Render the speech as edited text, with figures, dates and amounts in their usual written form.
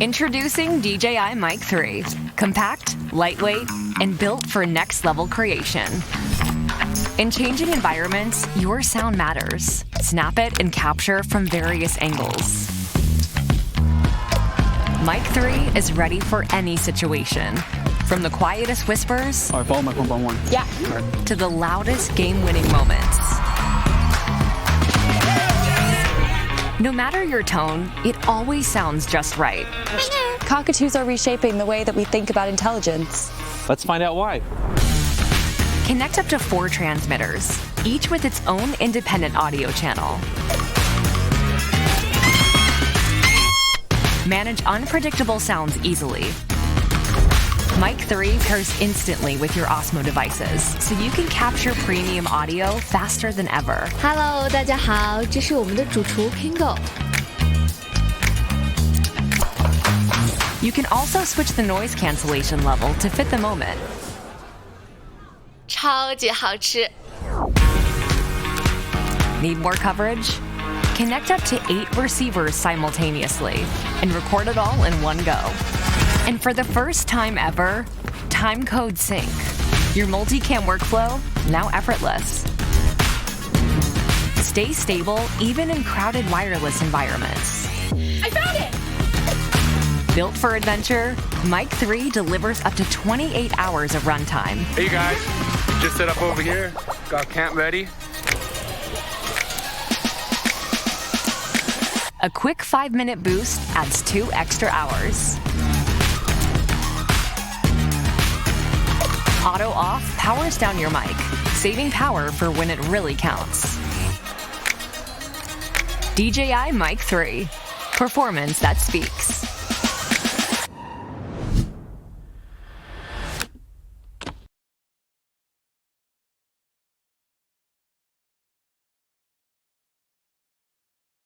Introducing DJI Mic 3. Compact, lightweight, and built for next-level creation. In changing environments, your sound matters. Snap it and capture from various angles. Mic 3 is ready for any situation. From the quietest whispers All right, follow microphone one. Yeah. To the loudest game-winning moments. No matter your tone, it always sounds just right. Cockatoos are reshaping the way that we think about intelligence. Let's find out why. Connect up to 4 transmitters, each with its own independent audio channel. Manage unpredictable sounds easily. Mic 3 pairs instantly with your Osmo devices, so you can capture premium audio faster than ever. Hello， 大家好，这是我们的主厨 Kingo。 You can also switch the noise cancellation level to fit the moment. 超级好吃。 Need more coverage? Connect up to 8 receivers simultaneously and record it all in one go. And for the first time ever, timecode sync. Your multicam workflow, now effortless. Stay stable even in crowded wireless environments. I found it! Built for adventure, Mic 3 delivers up to 28 hours of runtime. Hey you guys, just set up over here. Got camp ready. A quick 5-minute boost adds 2 extra hours. Auto off powers down your mic, saving power for when it really counts. DJI Mic 3. Performance that speaks.